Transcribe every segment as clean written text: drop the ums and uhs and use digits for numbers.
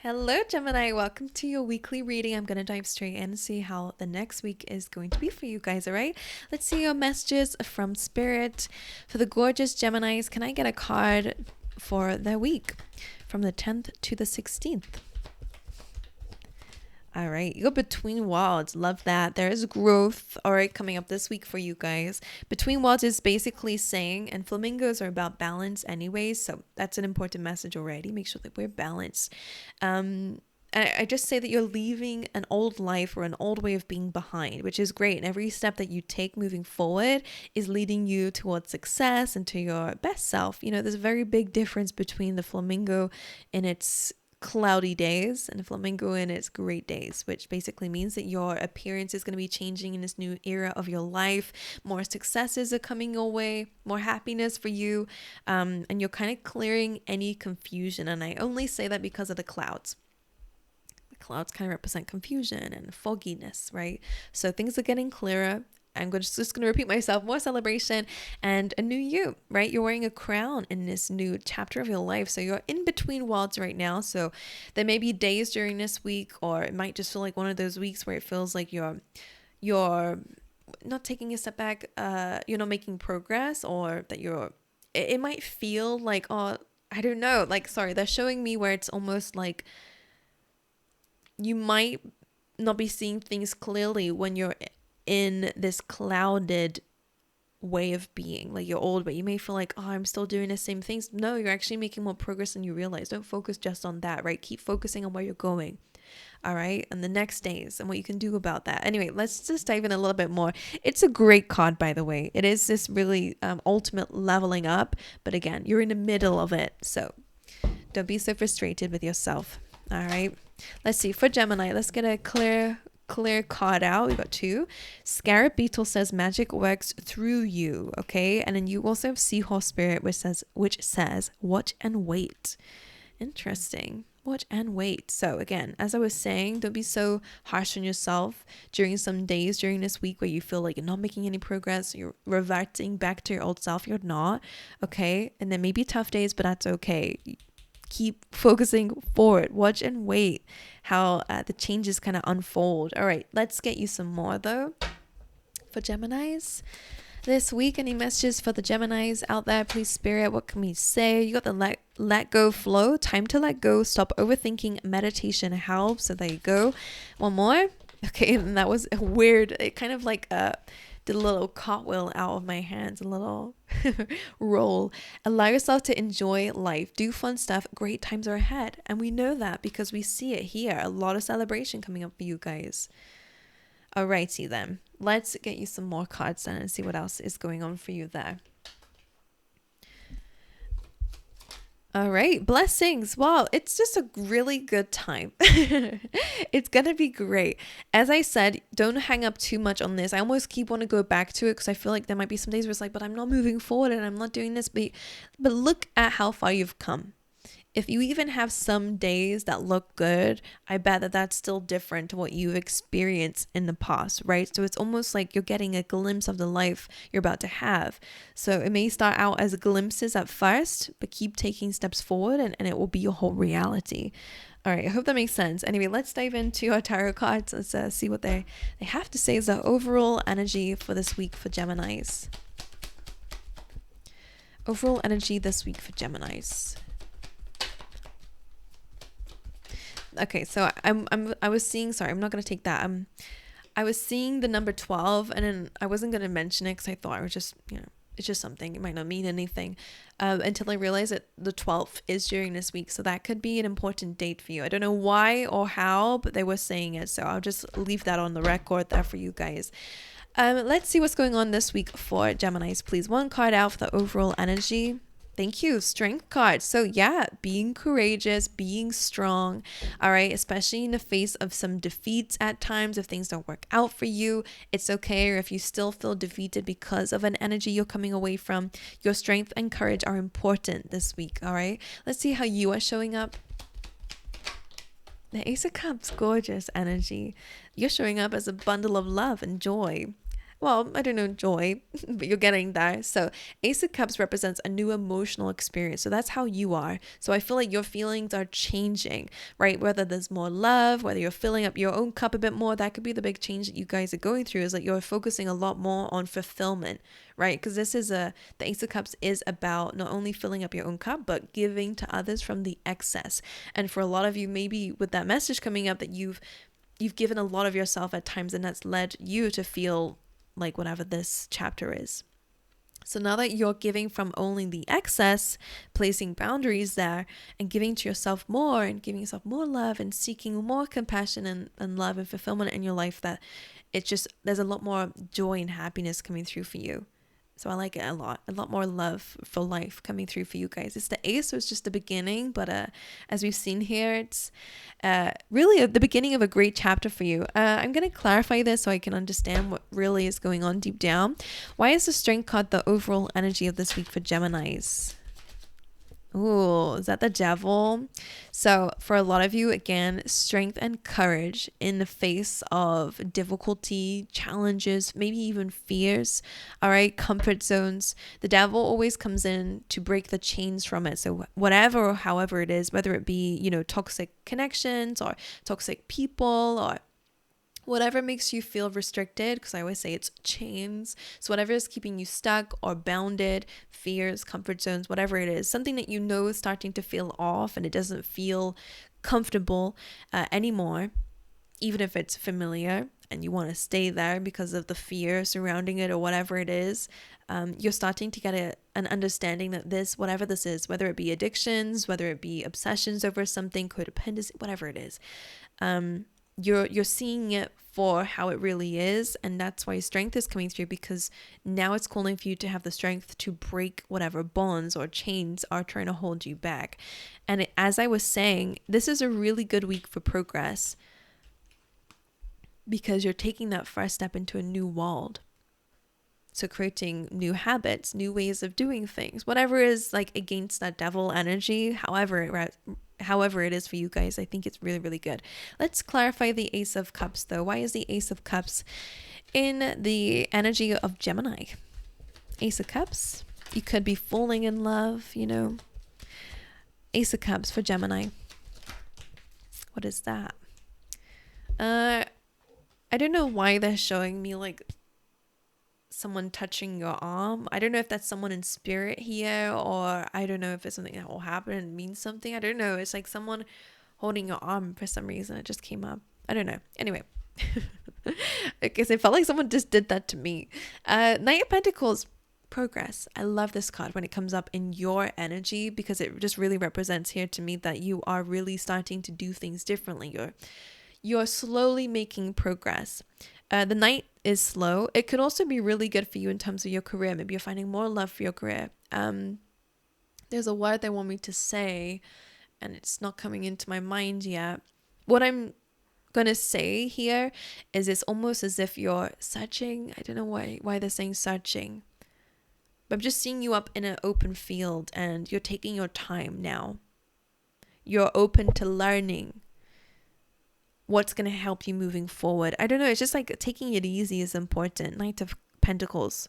Hello, Gemini. Welcome to your weekly reading. I'm going to dive straight in and see how the next week is going to be for you guys, all right? Let's see your messages from Spirit. For the gorgeous Geminis, can I get a card for their week from the 10th to the 16th? All right, you're between worlds. Love that. There is growth, all right, coming up this week for you guys. Between worlds is basically saying, and flamingos are about balance anyways, so that's an important message already. Make sure that we're balanced. I just say that you're leaving an old life or an old way of being behind, which is great. And every step that you take moving forward is leading you towards success and to your best self. You know, there's a very big difference between the flamingo in its cloudy days and the flamingo in its great days, which basically means that your appearance is going to be changing in this new era of your life. More successes are coming your way, more happiness for you, and you're kind of clearing any confusion. And I only say that because of the clouds. Clouds kind of represent confusion and fogginess, right? So things are getting clearer. I'm just going to repeat myself. More celebration and a new you, right? You're wearing a crown in this new chapter of your life. So you're in between worlds right now. So there may be days during this week, or it might just feel like one of those weeks where it feels like you're not taking a step back, you're not making progress, or that it might feel like, oh, I don't know, like, sorry, they're showing me where it's almost like you might not be seeing things clearly when you're in this clouded way of being, like you're old, but you may feel like, oh, I'm still doing the same things. No, you're actually making more progress than you realize. Don't focus just on that, right? Keep focusing on where you're going, all right? And the next days and what you can do about that. Anyway, let's just dive in a little bit more. It's a great card, by the way. It is this really ultimate leveling up, but again, you're in the middle of it, so don't be so frustrated with yourself, all right? Let's see, for Gemini, let's get a clear card out. We got two. Scarab Beetle says magic works through you, okay? And then you also have Seahorse Spirit, which says watch and wait. Interesting. Watch and wait. So again, as I was saying, don't be so harsh on yourself during some days during this week where you feel like you're not making any progress, you're reverting back to your old self. You're not, okay? And there may be tough days, but that's okay. Keep focusing forward. Watch and wait how the changes kind of unfold. All right, let's get you some more though for Geminis this week. Any messages for the Geminis out there, please, Spirit? What can we say? You got the let go flow. Time to let go. Stop overthinking. Meditation helps. So there you go. One more. Okay, and that was weird. It kind of like did a little cartwheel out of my hands, a little roll. Allow yourself to enjoy life. Do fun stuff. Great times are ahead. And we know that because we see it here. A lot of celebration coming up for you guys. Alrighty then. Let's get you some more cards then and see what else is going on for you there. All right, blessings. Wow, it's just a really good time. It's gonna be great. As I said, don't hang up too much on this. I almost keep wanting to go back to it because I feel like there might be some days where it's like, but I'm not moving forward and I'm not doing this. But look at how far you've come. If you even have some days that look good, I bet that that's still different to what you've experienced in the past, right? So it's almost like you're getting a glimpse of the life you're about to have. So it may start out as glimpses at first, but keep taking steps forward and it will be your whole reality. All right, I hope that makes sense. Anyway, let's dive into our tarot cards. Let's see what they have to say is the overall energy for this week for Geminis. Overall energy this week for Geminis. Okay, so I was seeing, sorry, I'm not going to take that. I was seeing the number 12 and then I wasn't going to mention it because I thought it was just, it's just something. It might not mean anything until I realized that the 12th is during this week. So that could be an important date for you. I don't know why or how, but they were saying it. So I'll just leave that on the record there for you guys. Let's see what's going on this week for Geminis, please. One card out for the overall energy. Thank you. Strength card. So yeah, being courageous, being strong. All right. Especially in the face of some defeats at times. If things don't work out for you, it's okay. Or if you still feel defeated because of an energy you're coming away from, your strength and courage are important this week. All right. Let's see how you are showing up. The Ace of Cups, gorgeous energy. You're showing up as a bundle of love and joy. well, I don't know, joy, but you're getting there. So Ace of Cups represents a new emotional experience. So that's how you are. So I feel like your feelings are changing, right? Whether there's more love, whether you're filling up your own cup a bit more, that could be the big change that you guys are going through, is that you're focusing a lot more on fulfillment, right? Because the Ace of Cups is about not only filling up your own cup, but giving to others from the excess. And for a lot of you, maybe with that message coming up, that you've given a lot of yourself at times, and that's led you to feel like whatever this chapter is. So now that you're giving from only the excess, placing boundaries there and giving to yourself more and giving yourself more love and seeking more compassion and love and fulfillment in your life, that there's a lot more joy and happiness coming through for you. So I like it a lot more love for life coming through for you guys. It's the Ace, so it's just the beginning, but as we've seen here, it's really the beginning of a great chapter for you. I'm going to clarify this so I can understand what really is going on deep down. Why is the Strength card the overall energy of this week for Geminis? Ooh, is that the Devil? So for a lot of you, again, strength and courage in the face of difficulty, challenges, maybe even fears. All right, comfort zones. The Devil always comes in to break the chains from it. So whatever or however it is, whether it be, toxic connections or toxic people or whatever makes you feel restricted, because I always say it's chains. So whatever is keeping you stuck or bounded, fears, comfort zones, whatever it is, something that is starting to feel off and it doesn't feel comfortable anymore, even if it's familiar and you want to stay there because of the fear surrounding it or whatever it is, you're starting to get an understanding that whatever this is, whether it be addictions, whether it be obsessions over something, codependency, whatever it is, you're seeing it for how it really is. And that's why strength is coming through, because now it's calling for you to have the strength to break whatever bonds or chains are trying to hold you back. And as I was saying, this is a really good week for progress, because you're taking that first step into a new world. So creating new habits, new ways of doing things, whatever is like against that devil energy, however it is for you guys, I think it's really, really good. Let's clarify the Ace of Cups though. Why is the Ace of Cups in the energy of Gemini? Ace of Cups, you could be falling in love, Ace of Cups for Gemini. What is that? I don't know why they're showing me like someone touching your arm. I don't know if that's someone in spirit here, or I don't know if it's something that will happen and means something. I don't know. It's like someone holding your arm for some reason. It just came up. I don't know. Anyway, because it felt like someone just did that to me. Knight of Pentacles, progress. I love this card when it comes up in your energy, because it just really represents here to me that you are really starting to do things differently. You're slowly making progress. The Knight is slow. It could also be really good for you in terms of your career. Maybe you're finding more love for your career. There's a word they want me to say, and it's not coming into my mind yet. What I'm going to say here is it's almost as if you're searching. I don't know why they're saying searching. But I'm just seeing you up in an open field, and you're taking your time now. You're open to learning what's going to help you moving forward. I don't know. It's just like taking it easy is important. Knight of Pentacles.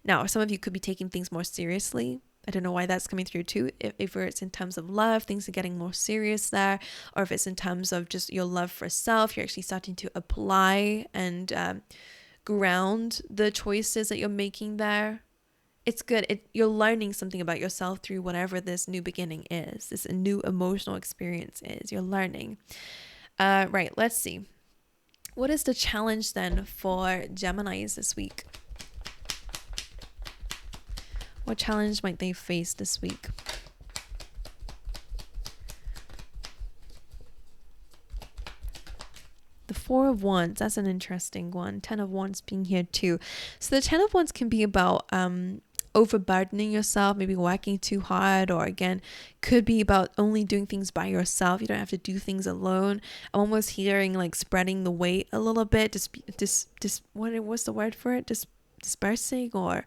Now, some of you could be taking things more seriously. I don't know why that's coming through too. If it's in terms of love, things are getting more serious there. Or if it's in terms of just your love for self, you're actually starting to apply and ground the choices that you're making there. It's good. You're learning something about yourself through whatever this new beginning is. This new emotional experience is. You're learning. Right, let's see. What is the challenge then for Geminis this week? What challenge might they face this week? The Four of Wands, that's an interesting one. 10 of Wands being here too. So the 10 of Wands can be about overburdening yourself, maybe working too hard, or again, could be about only doing things by yourself. You don't have to do things alone. I'm almost hearing like spreading the weight a little bit, what's the word for it? Dispersing, or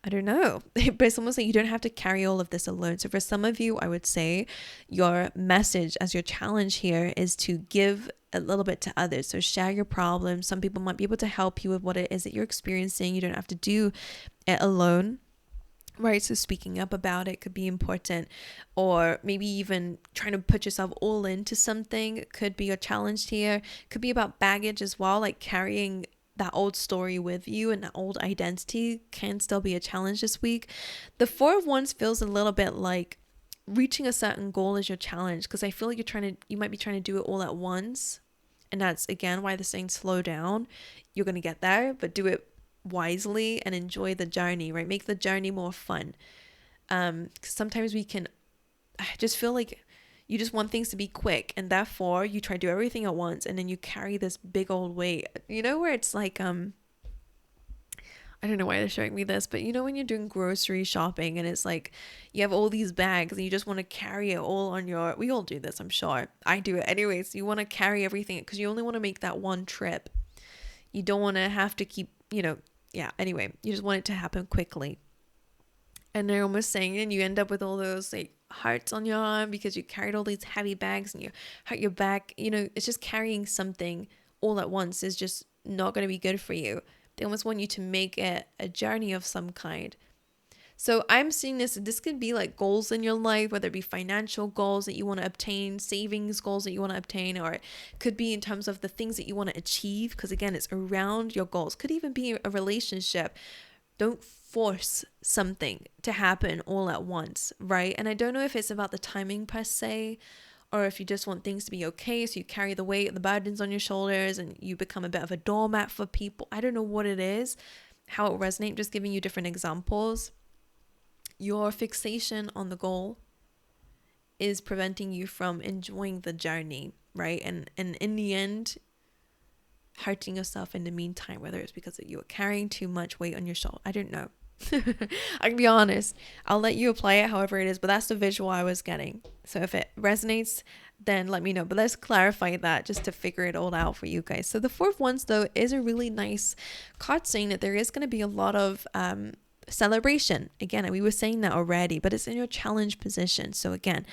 I don't know, but it's almost like you don't have to carry all of this alone. So for some of you, I would say your message as your challenge here is to give a little bit to others. So share your problems. Some people might be able to help you with what it is that you're experiencing. You don't have to do it alone. Right, so speaking up about it could be important, or maybe even trying to put yourself all into something could be a challenge here. Could be about baggage as well, like carrying that old story with you and that old identity can still be a challenge this week. The Four of Wands feels a little bit like reaching a certain goal is your challenge, because I feel like you might be trying to do it all at once, and that's again why they're saying slow down. You're gonna get there, but do it wisely and enjoy the journey, right? Make the journey more fun. 'Cause sometimes I just feel like you just want things to be quick, and therefore you try to do everything at once, and then you carry this big old weight, where it's like, I don't know why they're showing me this, but when you're doing grocery shopping and it's like you have all these bags and you just want to carry it all on we all do this, I'm sure. I do it anyways. You want to carry everything because you only want to make that one trip. You don't want to have to keep, anyway, you just want it to happen quickly. And they're almost saying, and you end up with all those like hearts on your arm because you carried all these heavy bags and you hurt your back. It's just carrying something all at once is just not going to be good for you. They almost want you to make it a journey of some kind. So I'm seeing this could be like goals in your life, whether it be financial goals that you want to obtain, savings goals that you want to obtain, or it could be in terms of the things that you want to achieve, because again, it's around your goals. Could even be a relationship. Don't force something to happen all at once, right? And I don't know if it's about the timing per se, or if you just want things to be okay, so you carry the weight, the burdens on your shoulders, and you become a bit of a doormat for people. I don't know what it is, how it resonates, just giving you different examples. Your fixation on the goal is preventing you from enjoying the journey, right? And in the end, hurting yourself in the meantime, whether it's because you were carrying too much weight on your shoulder. I don't know. I can be honest. I'll let you apply it however it is, but that's the visual I was getting. So if it resonates, then let me know. But let's clarify that just to figure it all out for you guys. So the Four of Wands, though, is a really nice card saying that there is going to be a lot of celebration. Again, we were saying that already, but it's in your challenge position. So again,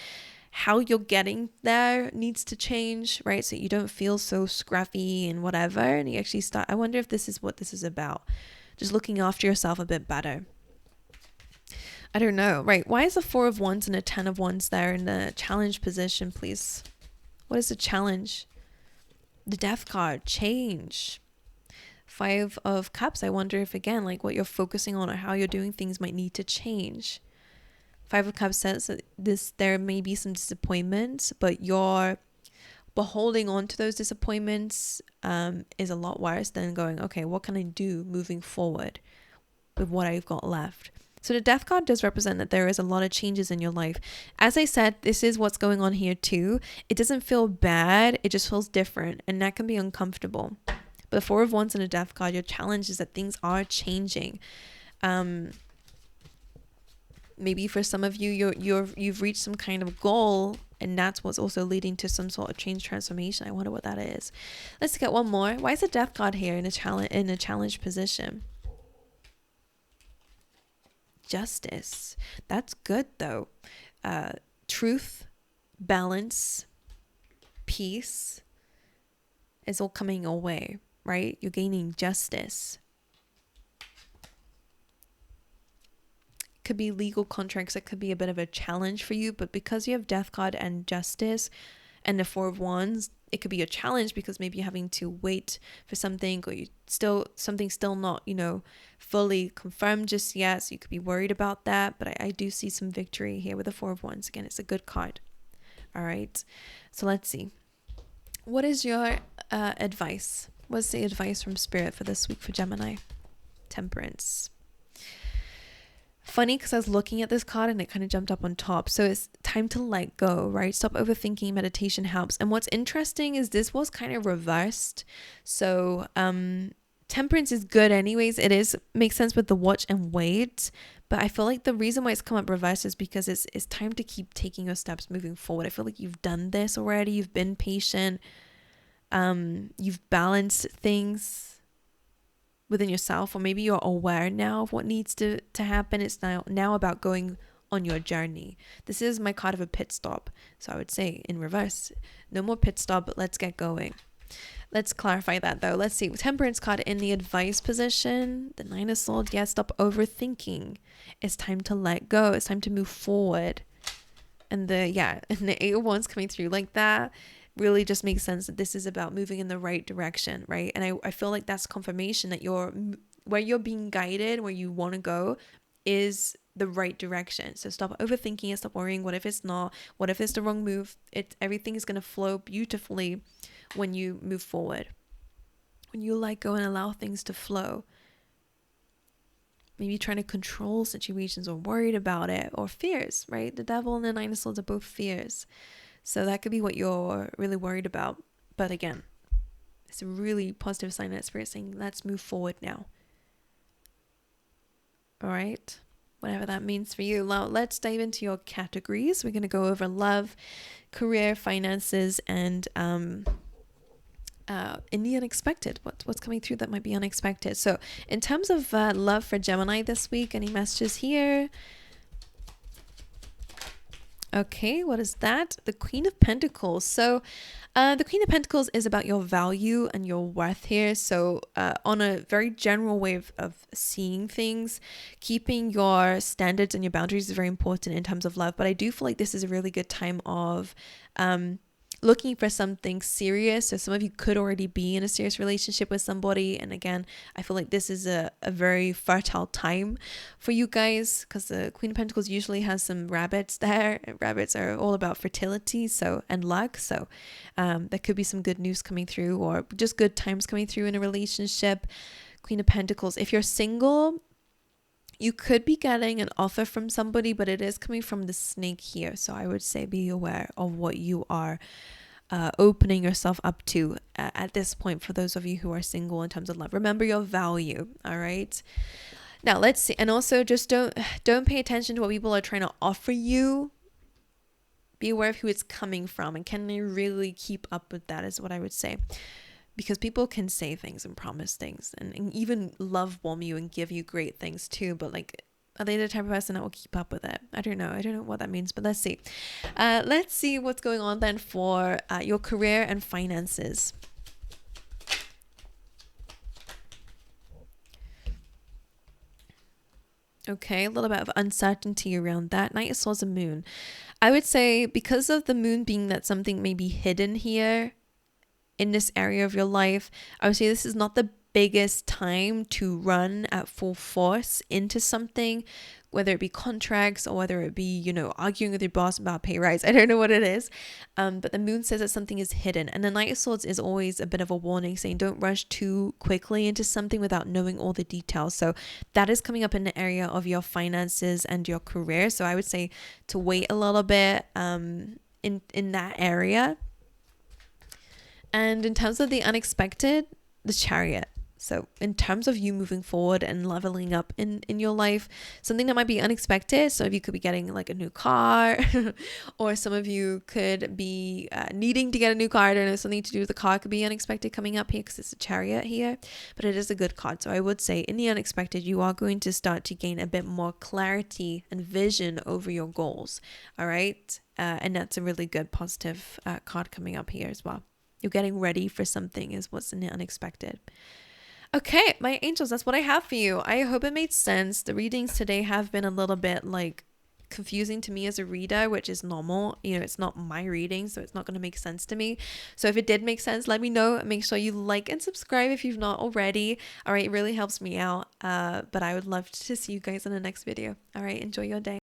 how you're getting there needs to change, right? So you don't feel so scruffy and whatever, and you actually start, I wonder if this is what this is about. Just looking after yourself a bit better. I don't know, right? Why is the Four of Wands and a 10 of Wands there in the challenge position, please? What is the challenge? The Death card, change. Five of Cups, I wonder if again, like what you're focusing on or how you're doing things might need to change. Five of Cups says that there may be some disappointments, but holding on to those disappointments is a lot worse than going, okay, what can I do moving forward with what I've got left? So the Death card does represent that there is a lot of changes in your life. As I said, this is what's going on here too. It doesn't feel bad. It just feels different, and that can be uncomfortable. But the Four of Wands and a Death card, your challenge is that things are changing. Maybe for some of you, you've reached some kind of goal, and that's what's also leading to some sort of change, transformation. I wonder what that is. Let's get one more. Why is the Death card here in a challenge position? Justice. That's good though. Truth, balance, peace is all coming your way, right? You're gaining justice. Could be legal contracts that could be a bit of a challenge for you, but because you have Death card and Justice and the Four of Wands, it could be a challenge because maybe you're having to wait for something, or something's still not fully confirmed just yet, so you could be worried about that. But I do see some victory here with the Four of Wands. Again, it's a good card. All right, so let's see, what is your advice? What's the advice from Spirit for this week for Gemini? Temperance. Funny, because I was looking at this card and it kind of jumped up on top. So it's time to let go, right? Stop overthinking. Meditation helps. And what's interesting is this was kind of reversed. So temperance is good anyways. Makes sense with the watch and wait. But I feel like the reason why it's come up reversed is because it's time to keep taking your steps moving forward. I feel like you've done this already. You've been patient. You've balanced things within yourself, or maybe you're aware now of what needs to happen. It's now about going on your journey. This is my card of a pit stop. So I would say in reverse, no more pit stop, but let's get going. Let's clarify that though. Let's see. Temperance card in the advice position. The Nine of Swords. Yeah, stop overthinking. It's time to let go. It's time to move forward. And the Eight of Wands coming through like that really just makes sense that this is about moving in the right direction, right? And I feel like that's confirmation that where you're being guided, where you want to go is the right direction. So stop overthinking and stop worrying. What if it's not? What if it's the wrong move? Everything is going to flow beautifully when you move forward. When you let go and allow things to flow. Maybe trying to control situations or worried about it, or fears, right? The Devil and the Nine of Swords are both fears. So that could be what you're really worried about. But again, it's a really positive sign that Spirit's saying, let's move forward now. All right, whatever that means for you. Now let's dive into your categories. We're going to go over love, career, finances, and in the unexpected. What's coming through that might be unexpected. So in terms of love for Gemini this week, any messages here? Okay, what is that? The Queen of Pentacles. So the Queen of Pentacles is about your value and your worth here. So on a very general way of seeing things, keeping your standards and your boundaries is very important in terms of love. But I do feel like this is a really good time of looking for something serious. So some of you could already be in a serious relationship with somebody. And again, I feel like this is a very fertile time for you guys, because the Queen of Pentacles usually has some rabbits there. Rabbits are all about fertility, and luck. So there could be some good news coming through, or just good times coming through in a relationship. Queen of Pentacles. If you're single, you could be getting an offer from somebody, but it is coming from the Snake here. So I would say be aware of what you are opening yourself up to at this point for those of you who are single in terms of love. Remember your value, all right? Now let's see. And also just don't pay attention to what people are trying to offer you. Be aware of who it's coming from, and can they really keep up with that is what I would say. Because people can say things and promise things and even love bomb you and give you great things too. But like, are they the type of person that will keep up with it? I don't know. I don't know what that means, but let's see. Let's see what's going on then for your career and finances. Okay, a little bit of uncertainty around that. Knight of Swords and Moon. I would say because of the moon being that something may be hidden here, in this area of your life, I would say this is not the biggest time to run at full force into something, whether it be contracts or whether it be, arguing with your boss about pay rise. I don't know what it is. But the moon says that something is hidden. And the Knight of Swords is always a bit of a warning, saying don't rush too quickly into something without knowing all the details. So that is coming up in the area of your finances and your career. So I would say to wait a little bit in that area. And in terms of the unexpected, the Chariot. So in terms of you moving forward and leveling up in your life, something that might be unexpected. So if you could be getting like a new car or some of you could be needing to get a new car. I don't know, something to do with the car could be unexpected coming up here because it's a Chariot here, but it is a good card. So I would say in the unexpected, you are going to start to gain a bit more clarity and vision over your goals. All right. And that's a really good positive card coming up here as well. You're getting ready for something is what's in the unexpected. Okay, my angels, that's what I have for you. I hope it made sense. The readings today have been a little bit confusing to me as a reader, which is normal. It's not my reading, so it's not going to make sense to me. So if it did make sense, let me know. Make sure you like and subscribe if you've not already. All right, it really helps me out. But I would love to see you guys in the next video. All right, enjoy your day.